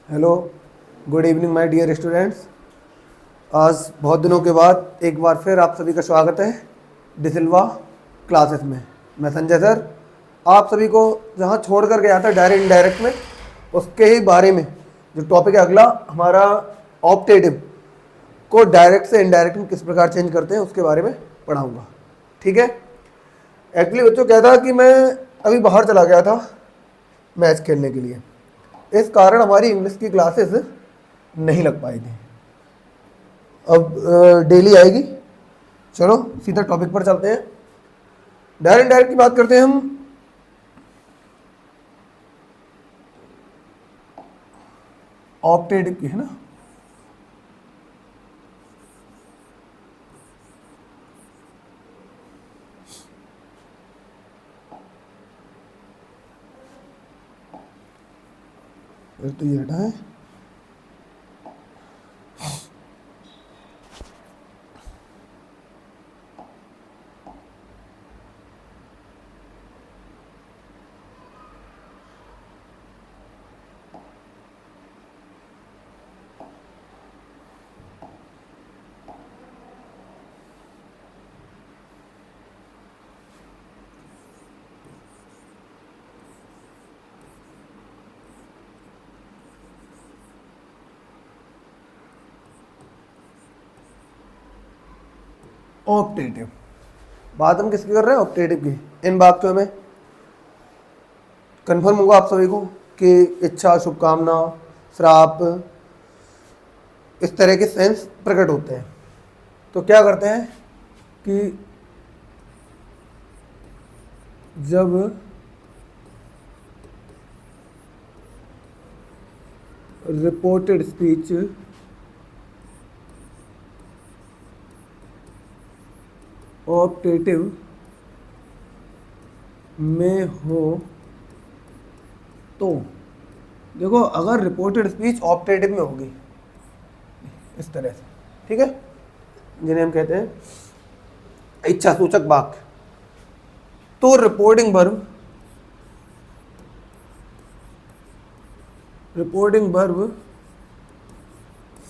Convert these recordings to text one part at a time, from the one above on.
Hello, good evening my dear students. आज बहुत दिनों के बाद एक बार फिर आप सभी का स्वागत है डिसिल्वा क्लासेस में। मैं संजय सर आप सभी को जहां छोड़ कर गया था डायरेक्ट इनडायरेक्ट में, उसके ही बारे में जो टॉपिक है अगला हमारा ऑप्टेटिव को डायरेक्ट से इनडायरेक्ट में किस प्रकार चेंज करते हैं उसके बारे में पढ़ाऊँगा। ठीक है। एक्चुअली बच्चों क्या था कि मैं अभी बाहर चला गया था मैच खेलने के लिए, इस कारण हमारी इंग्लिश की क्लासेस नहीं लग पाई थी। अब डेली आएगी। चलो सीधा टॉपिक पर चलते हैं। डायरेक्ट डायरेक्ट की बात करते हैं हम। ऑप्टेटिव की है ना। फिर तो ये हटा है। ऑप्टेटिव बात हम किसकी कर रहे हैं? ऑप्टेटिव की। इन वाक्यों में कंफर्म होगा आप सभी को कि इच्छा, शुभकामना, श्राप, इस तरह के सेंस प्रकट होते हैं। तो क्या करते हैं कि जब रिपोर्टेड स्पीच ऑप्टेटिव में हो तो देखो, अगर रिपोर्टेड स्पीच ऑप्टेटिव में होगी इस तरह से, ठीक है, जिन्हें हम कहते हैं इच्छा सूचक वाक्य, तो रिपोर्टिंग वर्ब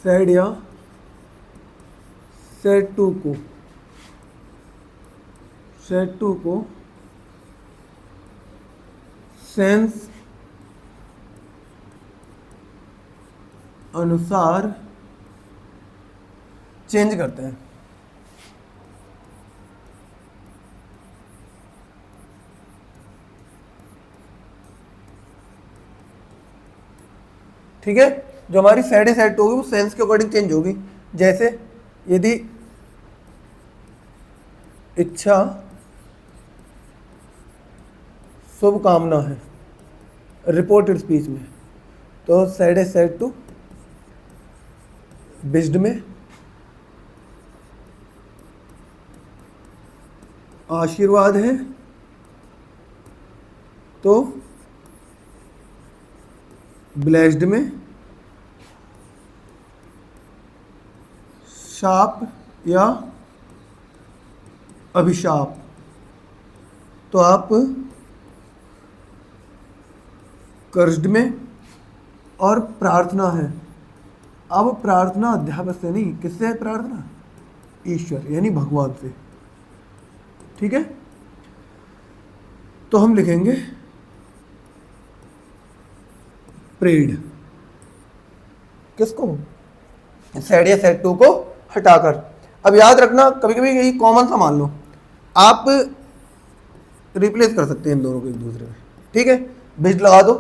सेड या सेड टू को सेंस अनुसार चेंज करते हैं। ठीक है। जो हमारी सेड सेट होगी वो सेंस के अकॉर्डिंग चेंज होगी। जैसे यदि इच्छा शुभकामना है रिपोर्टेड स्पीच में, तो सेड सेट टू विश्ड में आशीर्वाद है तो ब्लेस्ड में शाप या अभिशाप, तो आप कर्स्ड में। और प्रार्थना है, अब प्रार्थना अध्यापक से नहीं, किससे है प्रार्थना? ईश्वर यानी भगवान से। ठीक है। तो हम लिखेंगे प्रेड। किसको? सेड या सेड टू को हटाकर। अब याद रखना, कभी कभी यही कॉमन सा मान लो, आप रिप्लेस कर सकते हैं इन दोनों को एक दूसरे में। ठीक है। बिज लगा दो,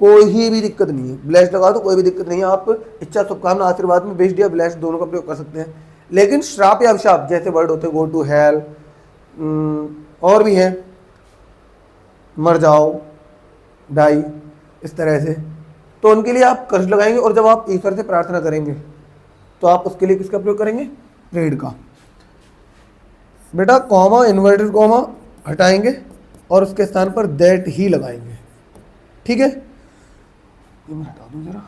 कोई भी दिक्कत नहीं है। ब्लेस्ड लगा दो, कोई भी दिक्कत नहीं है। आप इच्छा, शुभकामना, आशीर्वाद में बिज्ड या ब्लेस्ड दोनों का प्रयोग कर सकते हैं। लेकिन श्राप या अभिशाप जैसे वर्ड होते हैं गो टू हेल, और भी है मर जाओ, डाई, इस तरह से, तो उनके लिए आप कर्ज लगाएंगे। और जब आप ईश्वर से प्रार्थना करेंगे तो आप उसके लिए किसका प्रयोग करेंगे? प्रेड का। बेटा कॉमा, इन्वर्टेड कॉमा हटाएंगे और उसके स्थान पर दैट ही लगाएंगे। ठीक है। ये मैं हटा दूं जरा।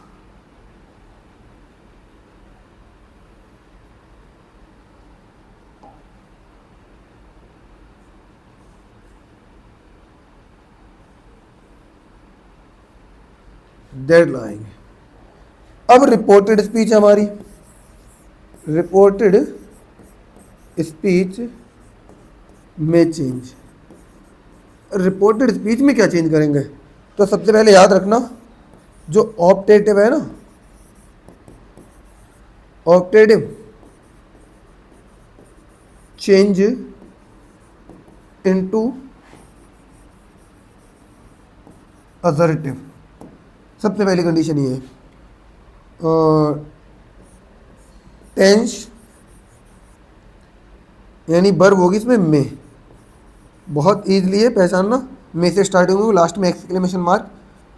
दैट लगाएंगे। अब रिपोर्टेड स्पीच है हमारी, रिपोर्टेड स्पीच में चेंज। रिपोर्टेड स्पीच में क्या चेंज करेंगे? तो सबसे पहले याद रखना, जो ऑप्टेटिव है ना, ऑप्टेटिव चेंज इनटू असर्टिव, सबसे पहली कंडीशन ये है। टेंस यानी वर्ब होगी इसमें में, बहुत ईजिली है पहचानना, में से स्टार्टिंग होगी, लास्ट में एक्सक्लेमेशन मार्क,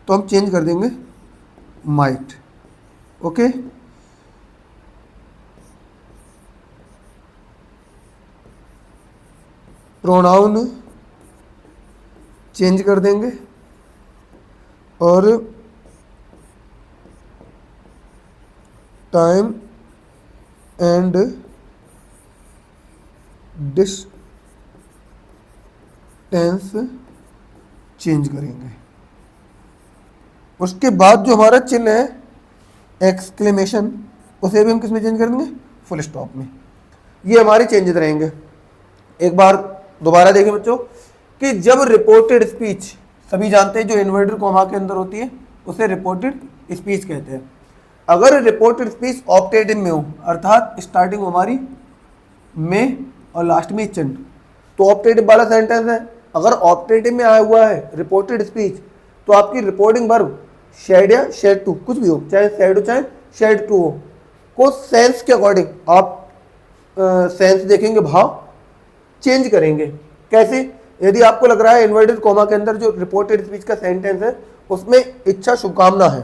तो हम चेंज कर देंगे माइट। ओके, प्रोनाउन चेंज कर देंगे और टाइम एंड डिस्टेंस चेंज करेंगे। उसके बाद जो हमारा चिन्ह है एक्सक्लेमेशन, उसे भी हम किस में चेंज कर देंगे? फुल स्टॉप में। ये हमारे चेंजेस रहेंगे। एक बार दोबारा देखें बच्चों कि जब रिपोर्टेड स्पीच, सभी जानते हैं जो इन्वर्टेड कॉमा के अंदर होती है उसे रिपोर्टेड स्पीच कहते हैं। अगर रिपोर्टेड स्पीच ऑप्टेटिव में हो, अर्थात स्टार्टिंग हमारी में और लास्ट में चिन्ह, तो ऑप्टेटिव वाला सेंटेंस है। अगर ऑप्टेटिव में आया हुआ है रिपोर्टेड स्पीच, तो आपकी रिपोर्टिंग वर्ब शेड या शेड टू, कुछ भी हो, चाहे शेड हो चाहे शेड टू हो, को सेंस के अकॉर्डिंग आप सेंस देखेंगे, भाव चेंज करेंगे। कैसे? यदि आपको लग रहा है इन्वर्टेड कॉमा के अंदर जो रिपोर्टेड स्पीच का सेंटेंस है उसमें इच्छा शुभकामना है,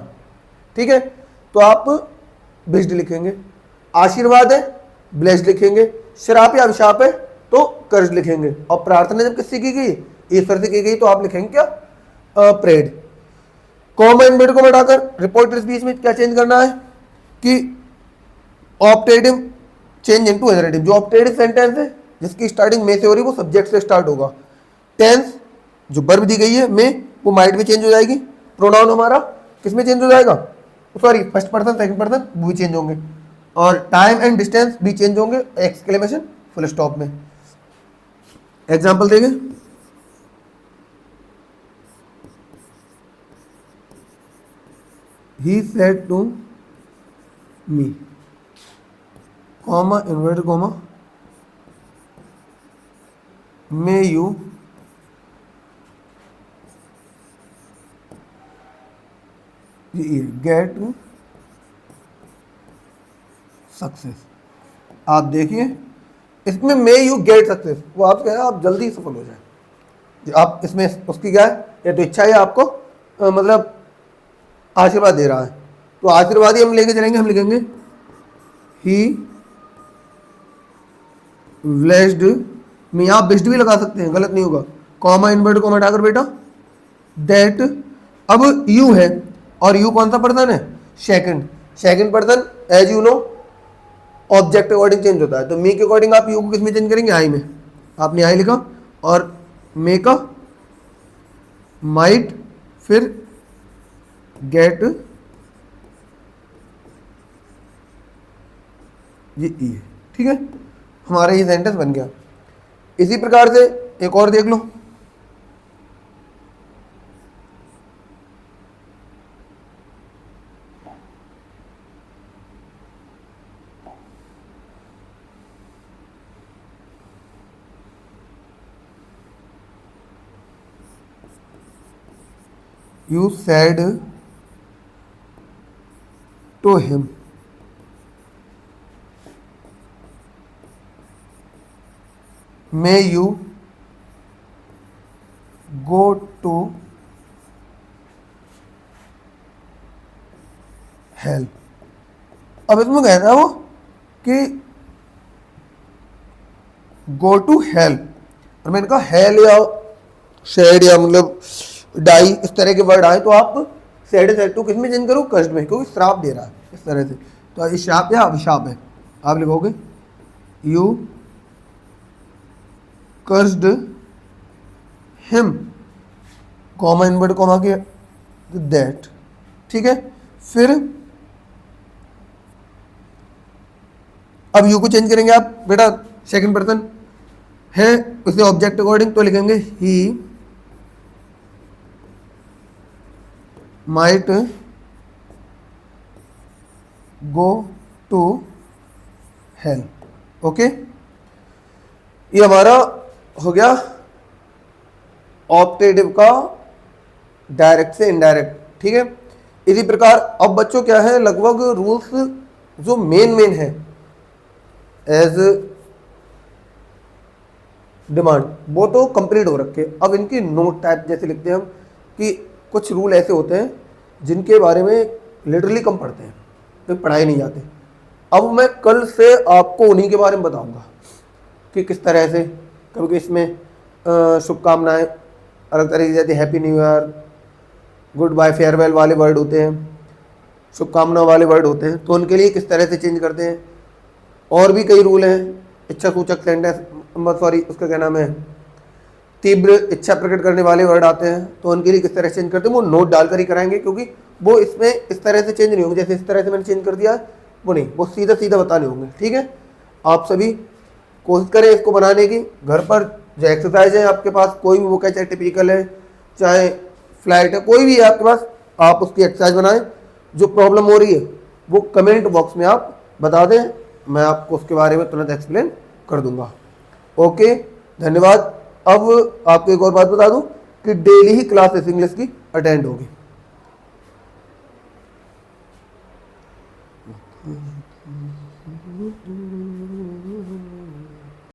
ठीक है, तो आप ब्लेस्ड लिखेंगे। आशीर्वाद है, ब्लेस्ड लिखेंगे। श्राप या अभिशाप है तो कर्ज लिखेंगे। और प्रार्थना जब किससे की गई? ईश्वर से की गई, तो आप लिखेंगे क्या? प्रेड। कॉमा इन्वर्टेड कॉमा हटाकर रिपोर्टेड स्पीच में क्या चेंज करना है कि ऑप्टेटिव चेंज इनटू एडजेक्टिव। जो ऑप्टेटिव सेंटेंस है जिसकी स्टार्टिंग में से हो रही है वो सब्जेक्ट से स्टार्ट होगा। टेंस जो वर्ब दी गई है में, वो माइट में चेंज हो जाएगी। प्रोनाउन हमारा किस में चेंज हो जाएगा? Sorry, first person second person वो भी चेंज होंगे। और टाइम एंड डिस्टेंस भी चेंज होंगे एक्सक्लेमेशन फुल स्टॉप में। एग्जाम्पल देंगे, he said to me, comma inverted comma, may you get success. आप देखिए इसमें मे यू गेट सक्सेस, वो आप क्या है, आप जल्दी सफल हो जाए। आप इसमें उसकी क्या है, या तो इच्छा है आपको मतलब आशीर्वाद दे रहा है, तो आशीर्वाद ही हम लेके चलेंगे। हम लिखेंगे ही ब्लेस्ड मी, आप बेस्ट भी लगा सकते हैं, गलत नहीं होगा। कॉमा इन्वर्टेड कॉमा हटाकर बेटा दैट, अब यू है और यू कौन सा पर्सन है? Second. Second person as you know object according change होता है, तो मी के अकॉर्डिंग आप यू को किस में चेंज करेंगे? आई में। आपने आई लिखा और मे का माइट, फिर गेट, ये ई है, ठीक है, हमारा ये सेंटेंस बन गया। इसी प्रकार से एक और देख लो, you said to him, may you go to help. अब इसमें कहना है वो कि गो टू हेल्प, और मैंने कहा हेल या शेड या मतलब डाई इस तरह के वर्ड आए तो आप सेड टू किस में चेंज करो? कष्ट में, क्योंकि श्राप दे रहा है इस तरह से। तो ये श्राप या अभिशाप है, आप लिखोगे you cursed him, comma invert comma के दैट, ठीक है। फिर अब यू को चेंज करेंगे आप बेटा, सेकंड पर्सन है उसे ऑब्जेक्ट अकॉर्डिंग, तो लिखेंगे he might go to hell. Okay, ये हमारा हो गया ऑप्टेटिव का डायरेक्ट से इनडायरेक्ट। ठीक है, इसी प्रकार अब बच्चों क्या है, लगभग रूल्स जो मेन है एज डिमांड वो तो कंप्लीट हो रखे। अब इनकी नोट टाइप जैसे लिखते हैं हम कि कुछ रूल ऐसे होते हैं जिनके बारे में लिटरली कम पढ़ते हैं, तो पढ़ाए नहीं जाते। अब मैं कल से आपको उन्हीं के बारे में बताऊंगा कि किस तरह से, कभी इसमें शुभकामनाएं अलग तरह की जाती है, happy new year, good bye, farewell वाले वर्ड होते हैं, शुभकामना वाले वर्ड होते हैं, तो उनके लिए किस तरह से चेंज करते हैं। और भी कई रूल हैं, इच्छा सूचक सेंटेंस, सॉरी उसका क्या नाम है, तीव्र इच्छा प्रकट करने वाले वर्ड आते हैं, तो उनके लिए किस तरह से चेंज करते हैं वो नोट डालकर ही कराएंगे, क्योंकि वो इसमें इस तरह से चेंज नहीं होंगे जैसे इस तरह से मैंने चेंज कर दिया वो नहीं, वो सीधा सीधा बताने होंगे। ठीक है, आप सभी कोशिश करें इसको बनाने की। घर पर जो एक्सरसाइज है आपके पास, कोई भी बुक है, चाहे टिपिकल है चाहे फ्लाइट है, कोई भी है आपके पास, आप उसकी एक्सरसाइज बनाएं। जो प्रॉब्लम हो रही है वो कमेंट बॉक्स में आप बता दें, मैं आपको उसके बारे में तुरंत एक्सप्लेन कर दूंगा। ओके, धन्यवाद। अब आपको एक और बात बता दूं कि डेली ही क्लासेस इंग्लिश की अटेंड होगी।